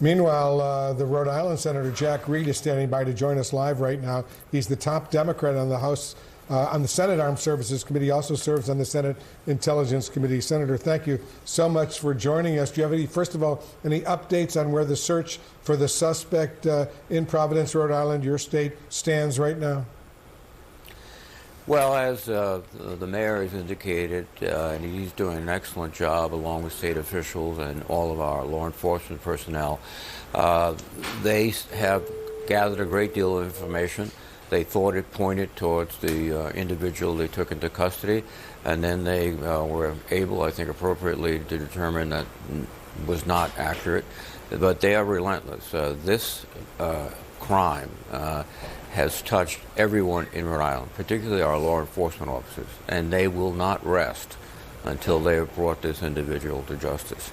Meanwhile, the Rhode Island Senator Jack Reed is standing by to join us live right now. He's the top Democrat on the House, on the Senate Armed Services Committee, also serves on the Senate Intelligence Committee. Senator, thank you so much for joining us. Do you have any, first of all, any updates on where the search for the suspect in Providence, Rhode Island, your state, stands right now? Well, as the mayor has indicated, and he's doing an excellent job along with state officials and all of our law enforcement personnel, they have gathered a great deal of information. They thought it pointed towards the individual they took into custody, and then they were able, I think appropriately, to determine that was not accurate. But they are relentless. This crime has touched everyone in Rhode Island, particularly our law enforcement officers, and they will not rest until they have brought this individual to justice.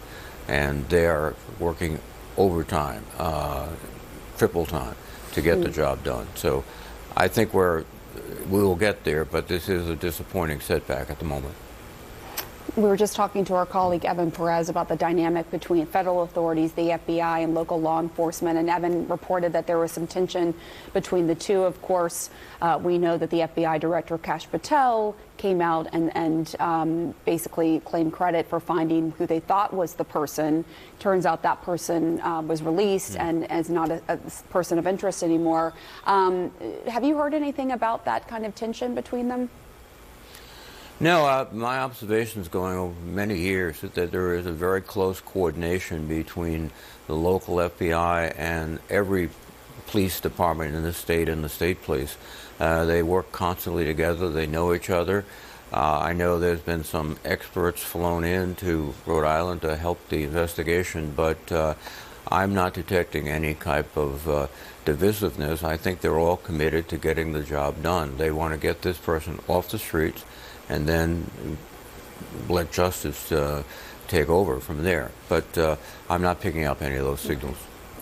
And they are working overtime, triple time, to get the job done. So I think we will get there, but this is a disappointing setback at the moment. We were just talking to our colleague Evan Perez about the dynamic between federal authorities, the FBI, and local law enforcement. And Evan reported that there was some tension between the two. Of course, we know that the FBI Director Kash Patel came out and basically claimed credit for finding who they thought was the person. Turns out that person was released and is not a person of interest anymore. Have you heard anything about that kind of tension between them? No, my observations going over many years is that there is a very close coordination between the local FBI and every police department in the state and the state police. They work constantly together. They know each other. I know there's been some experts flown in to Rhode Island to help the investigation, but I'm not detecting any type of divisiveness. I think they're all committed to getting the job done. They want to get this person off the streets and then let justice take over from there. But I'm not picking up any of those signals.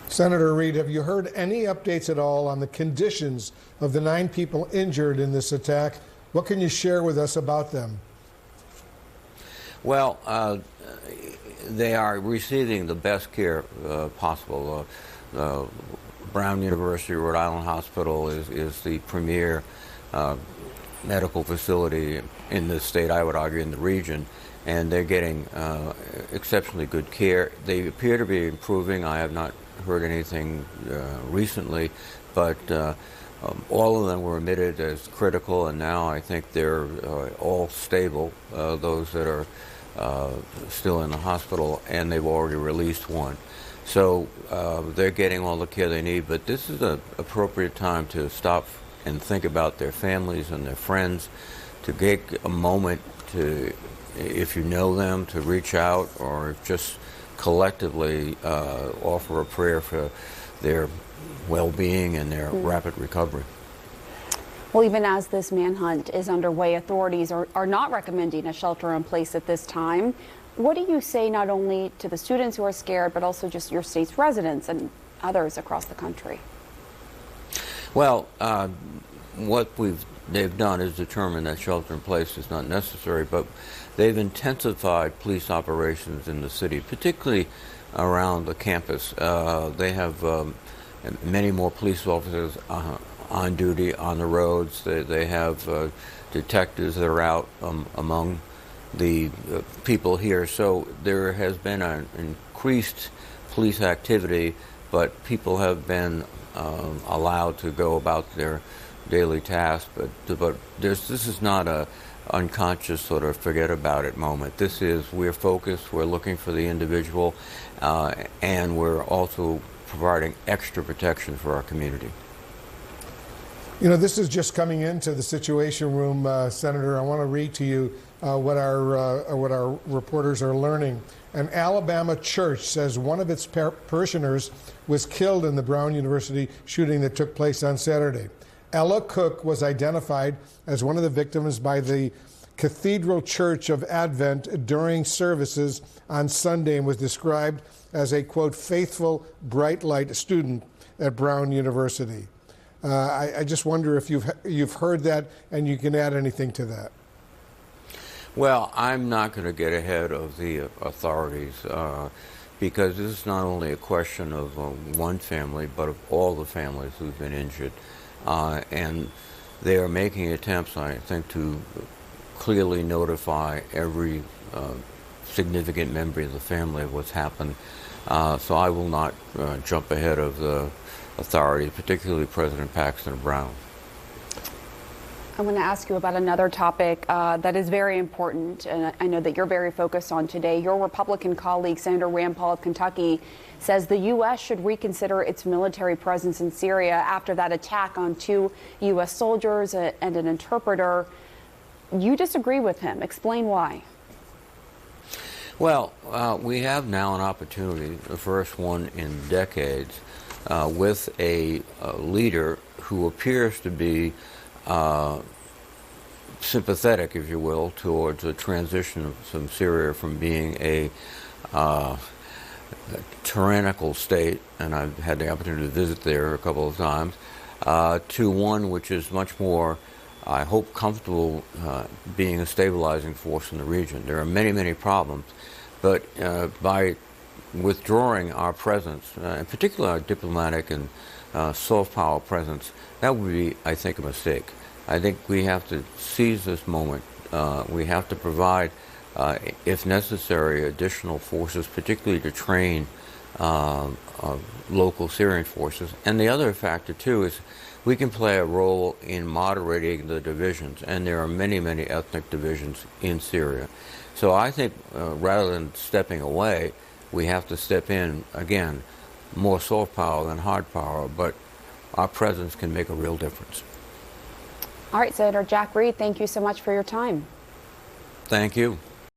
Senator Reed, have you heard any updates at all on the conditions of the 9 people injured in this attack? What can you share with us about them? Well, they are receiving the best care possible. Brown University Rhode Island Hospital is the premier medical facility in the state, I would argue, in the region, and they're getting exceptionally good care. They appear to be improving. I have not heard anything recently, but all of them were admitted as critical, and now I think they're all stable, those that are still in the hospital, and they've already released one. So they're getting all the care they need, but this is an appropriate time to stop and think about their families and their friends, to take a moment to, if you know them, to reach out or just collectively offer a prayer for their well-being and their rapid recovery. Well, even as this manhunt is underway, authorities are not recommending a shelter in place at this time. What do you say not only to the students who are scared, but also just your state's residents and others across the country? Well, what they've done is determined that shelter in place is not necessary, but they've intensified police operations in the city, particularly around the campus. They have many more police officers on duty on the roads. They have detectives that are out among the people here. So there has been an increased police activity, but people have been allowed to go about their daily tasks. But this is not a unconscious sort of forget about it moment. This is, we're focused, we're looking for the individual, and we're also providing extra protection for our community. You know, this is just coming into the Situation Room, Senator. I want to read to you what our reporters are learning. An Alabama church says one of its parishioners was killed in the Brown University shooting that took place on Saturday. Ella Cook was identified as one of the victims by the Cathedral Church of Advent during services on Sunday and was described as a, quote, faithful, bright light student at Brown University. I just wonder if you've heard that and you can add anything to that. Well, I'm not going to get ahead of the authorities. because this is not only a question of one family, but of all the families who've been injured. And they are making attempts, I think, to clearly notify every significant member of the family of what's happened. So I will not jump ahead of the authorities, particularly President Paxton Brown. I want to ask you about another topic that is very important, and I know that you're very focused on today. Your Republican colleague, Senator Rand Paul of Kentucky, says the U.S. should reconsider its military presence in Syria after that attack on 2 U.S. soldiers and an interpreter. You disagree with him. Explain why. Well, we have now an opportunity, the first one in decades, with a leader who appears to be sympathetic, if you will, towards a transition from Syria from being a tyrannical state, and I've had the opportunity to visit there a couple of times, to one which is much more, I hope, comfortable being a stabilizing force in the region. There are many, many problems, but by withdrawing our presence, in particular our diplomatic and soft power presence, that would be, I think, a mistake. I think we have to seize this moment. We have to provide, if necessary, additional forces, particularly to train local Syrian forces. And the other factor, too, is we can play a role in moderating the divisions, and there are many, many ethnic divisions in Syria. So I think rather than stepping away, we have to step in, again, more soft power than hard power, but our presence can make a real difference. All right, Senator Jack Reed, thank you so much for your time. Thank you.